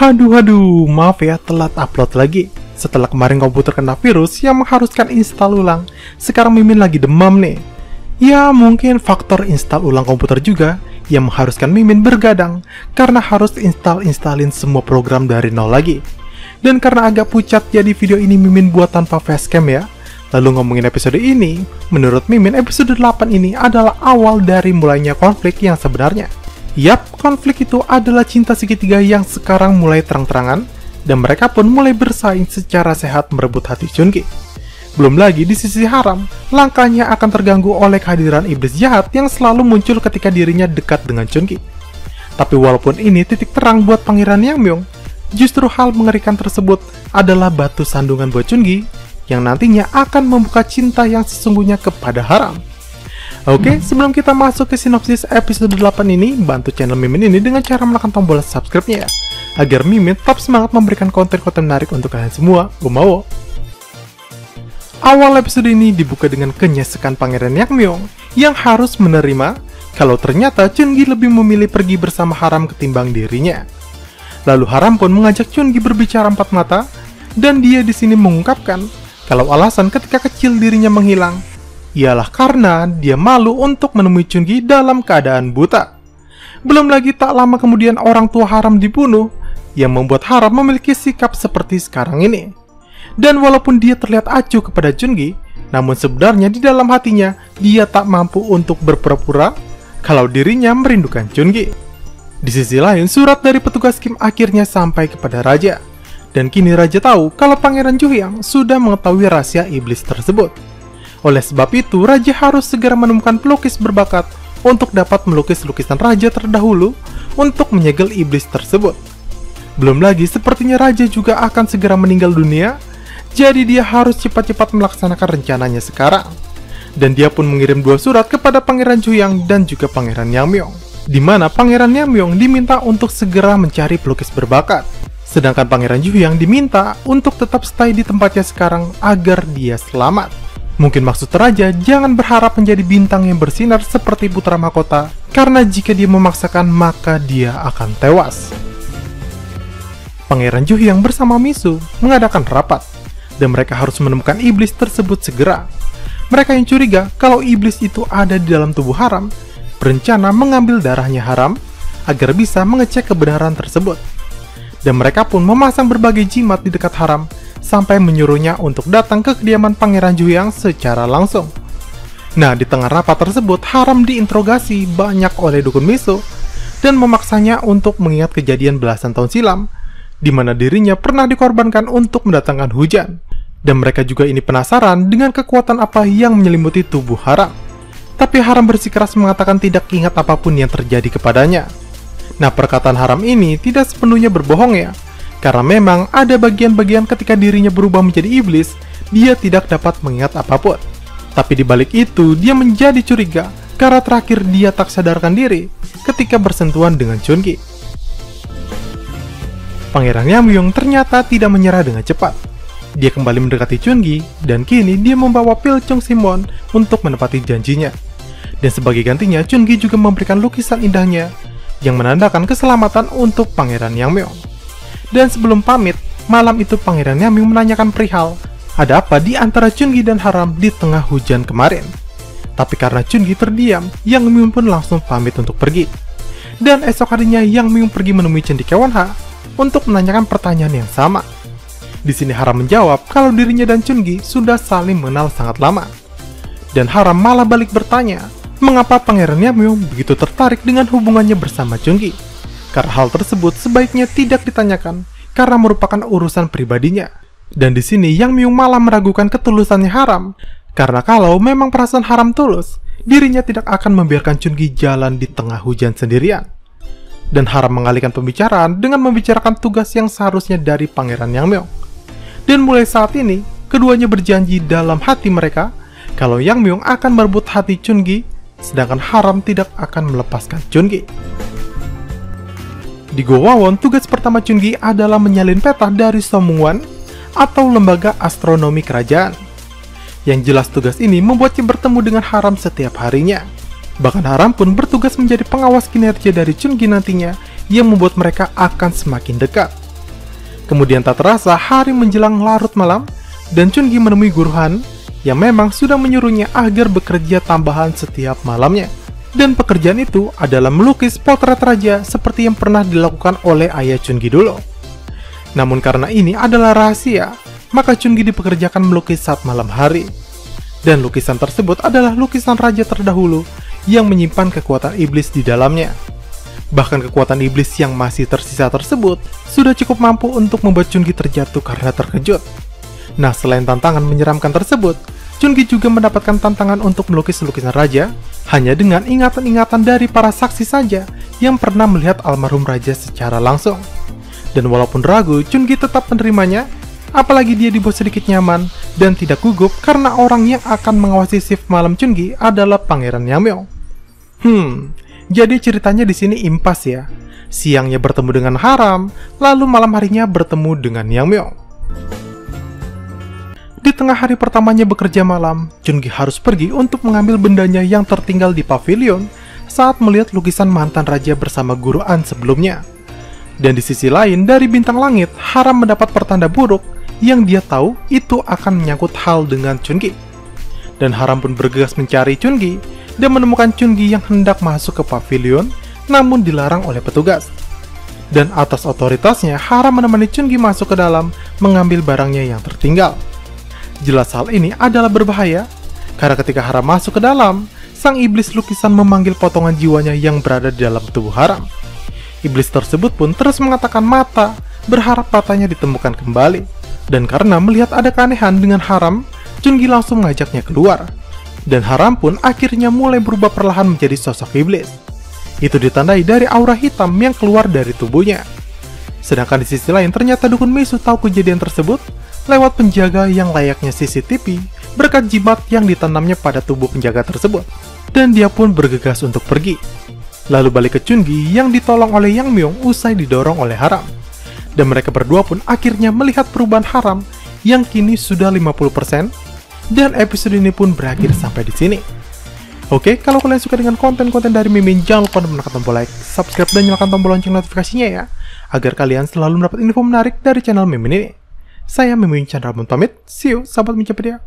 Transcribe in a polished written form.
Haduh, maaf ya telat upload lagi. Setelah kemarin komputer kena virus yang mengharuskan install ulang, sekarang Mimin lagi demam nih. Ya mungkin faktor install ulang komputer juga yang mengharuskan Mimin bergadang karena harus installin semua program dari nol lagi. Dan karena agak pucat jadi video ini Mimin buat tanpa facecam ya. Lalu ngomongin episode ini, menurut Mimin episode 8 ini adalah awal dari mulainya konflik yang sebenarnya. Yap, konflik itu adalah cinta segitiga yang sekarang mulai terang-terangan, dan mereka pun mulai bersaing secara sehat merebut hati Chungi. Belum lagi di sisi haram, langkahnya akan terganggu oleh kehadiran iblis jahat yang selalu muncul ketika dirinya dekat dengan Chungi. Tapi walaupun ini titik terang buat Pangeran Yangmyung, justru hal mengerikan tersebut adalah batu sandungan buat Chungi yang nantinya akan membuka cinta yang sesungguhnya kepada haram. Oke, sebelum kita masuk ke sinopsis episode 8 ini, bantu channel Mimin ini dengan cara menekan tombol subscribe-nya ya, agar Mimin tetap semangat memberikan konten-konten menarik untuk kalian semua. Gumawo. Awal episode ini dibuka dengan kenyesekan Pangeran Yangmyung yang harus menerima kalau ternyata Chungi lebih memilih pergi bersama Haram ketimbang dirinya. Lalu Haram pun mengajak Chungi berbicara empat mata, dan dia di sini mengungkapkan kalau alasan ketika kecil dirinya menghilang ialah karena dia malu untuk menemui Chungi dalam keadaan buta. Belum lagi tak lama kemudian orang tua Haram dibunuh, yang membuat Haram memiliki sikap seperti sekarang ini. Dan walaupun dia terlihat acuh kepada Chungi, namun sebenarnya di dalam hatinya dia tak mampu untuk berpura-pura kalau dirinya merindukan Chungi. Di sisi lain, surat dari petugas Kim akhirnya sampai kepada Raja. Dan kini Raja tahu kalau Pangeran Juhyang sudah mengetahui rahasia iblis tersebut. Oleh sebab itu, Raja harus segera menemukan pelukis berbakat untuk dapat melukis lukisan Raja terdahulu untuk menyegel iblis tersebut. Belum lagi, sepertinya Raja juga akan segera meninggal dunia, jadi dia harus cepat-cepat melaksanakan rencananya sekarang. Dan dia pun mengirim dua surat kepada Pangeran Juhyang dan juga Pangeran Yangmyung, di mana Pangeran Yangmyung diminta untuk segera mencari pelukis berbakat, sedangkan Pangeran Juhyang diminta untuk tetap stay di tempatnya sekarang agar dia selamat. Mungkin maksud Raja jangan berharap menjadi bintang yang bersinar seperti putra mahkota, karena jika dia memaksakan maka dia akan tewas. Pangeran Juhyang bersama Misu mengadakan rapat, dan mereka harus menemukan iblis tersebut segera. Mereka yang curiga kalau iblis itu ada di dalam tubuh Haram, berencana mengambil darahnya Haram agar bisa mengecek kebenaran tersebut. Dan mereka pun memasang berbagai jimat di dekat Haram, sampai menyuruhnya untuk datang ke kediaman Pangeran Juhyang secara langsung. Nah, di tengah rapat tersebut, Haram diinterogasi banyak oleh dukun Misu dan memaksanya untuk mengingat kejadian belasan tahun silam, di mana dirinya pernah dikorbankan untuk mendatangkan hujan. Dan mereka juga ini penasaran dengan kekuatan apa yang menyelimuti tubuh Haram. Tapi Haram bersikeras mengatakan tidak ingat apapun yang terjadi kepadanya. Nah, perkataan Haram ini tidak sepenuhnya berbohong ya, karena memang ada bagian-bagian ketika dirinya berubah menjadi iblis, dia tidak dapat mengingat apapun. Tapi di balik itu, dia menjadi curiga karena terakhir dia tak sadarkan diri ketika bersentuhan dengan Chungi. Pangeran Yangmyung ternyata tidak menyerah dengan cepat. Dia kembali mendekati Chungi, dan kini dia membawa pil Chung Simon untuk menepati janjinya. Dan sebagai gantinya, Chungi juga memberikan lukisan indahnya yang menandakan keselamatan untuk Pangeran Yangmyung. Dan sebelum pamit, malam itu Pangeran Yangmyung menanyakan perihal ada apa di antara Chungi dan Haram di tengah hujan kemarin. Tapi karena Chungi terdiam, Yangmyung pun langsung pamit untuk pergi. Dan esok harinya Yangmyung pergi menemui Cendekiawan Ha untuk menanyakan pertanyaan yang sama. Di sini Haram menjawab kalau dirinya dan Chungi sudah saling mengenal sangat lama. Dan Haram malah balik bertanya, mengapa Pangeran Yangmyung begitu tertarik dengan hubungannya bersama Chungi. Karena hal tersebut sebaiknya tidak ditanyakan karena merupakan urusan pribadinya. Dan di sini Yangmyung malah meragukan ketulusannya Haram, karena kalau memang perasaan Haram tulus, dirinya tidak akan membiarkan Chungi jalan di tengah hujan sendirian. Dan Haram mengalihkan pembicaraan dengan membicarakan tugas yang seharusnya dari Pangeran Yangmyung. Dan mulai saat ini, keduanya berjanji dalam hati mereka kalau Yangmyung akan merebut hati Chungi, sedangkan Haram tidak akan melepaskan Chungi. Di Goa Won, tugas pertama Chungi adalah menyalin peta dari Somungwan atau lembaga astronomi kerajaan. Yang jelas tugas ini membuatnya bertemu dengan Haram setiap harinya. Bahkan Haram pun bertugas menjadi pengawas kinerja dari Chungi nantinya, yang membuat mereka akan semakin dekat. Kemudian tak terasa hari menjelang larut malam, dan Chun-gi menemui guru Han yang memang sudah menyuruhnya agar bekerja tambahan setiap malamnya. Dan pekerjaan itu adalah melukis potret raja seperti yang pernah dilakukan oleh ayah Chun-gi dulu. Namun karena ini adalah rahasia, maka Chun-gi dipekerjakan melukis saat malam hari. Dan lukisan tersebut adalah lukisan raja terdahulu yang menyimpan kekuatan iblis di dalamnya. Bahkan kekuatan iblis yang masih tersisa tersebut sudah cukup mampu untuk membuat Chun-gi terjatuh karena terkejut. Nah, selain tantangan menyeramkan tersebut, Chun-gi juga mendapatkan tantangan untuk melukis lukisan raja hanya dengan ingatan-ingatan dari para saksi saja yang pernah melihat almarhum raja secara langsung. Dan walaupun ragu, Chun-gi tetap menerimanya, apalagi dia dibuat sedikit nyaman dan tidak gugup karena orang yang akan mengawasi shift malam Chun-gi adalah Pangeran Yamyeong. Jadi ceritanya di sini impas ya. Siangnya bertemu dengan Haram, lalu malam harinya bertemu dengan Yamyeong. Di tengah hari pertamanya bekerja malam, Chun-gi harus pergi untuk mengambil bendanya yang tertinggal di pavilion saat melihat lukisan mantan raja bersama guru An sebelumnya. Dan di sisi lain, dari bintang langit, Haram mendapat pertanda buruk yang dia tahu itu akan menyangkut hal dengan Chun-gi. Dan Haram pun bergegas mencari Chun-gi dan menemukan Chun-gi yang hendak masuk ke pavilion namun dilarang oleh petugas. Dan atas otoritasnya, Haram menemani Chun-gi masuk ke dalam mengambil barangnya yang tertinggal. Jelas hal ini adalah berbahaya, karena ketika Haram masuk ke dalam, sang iblis lukisan memanggil potongan jiwanya yang berada di dalam tubuh Haram. Iblis tersebut pun terus mengatakan mata, berharap matanya ditemukan kembali. Dan karena melihat ada keanehan dengan Haram, Chun-gi langsung mengajaknya keluar. Dan Haram pun akhirnya mulai berubah perlahan menjadi sosok iblis. Itu ditandai dari aura hitam yang keluar dari tubuhnya. Sedangkan di sisi lain, ternyata Dukun Misu tahu kejadian tersebut lewat penjaga yang layaknya CCTV berkat jimat yang ditanamnya pada tubuh penjaga tersebut. Dan dia pun bergegas untuk pergi. Lalu balik ke Chun-gi yang ditolong oleh Yangmyeong usai didorong oleh Haram. Dan mereka berdua pun akhirnya melihat perubahan Haram yang kini sudah 50%. Dan episode ini pun berakhir sampai di sini. Oke, kalau kalian suka dengan konten-konten dari Mimin, jangan lupa untuk menekan tombol like, subscribe, dan nyalakan tombol lonceng notifikasinya ya, agar kalian selalu mendapat info menarik dari channel Mimin ini. Saya Mimin Chandra pamit, see you, sahabat Mincapedia.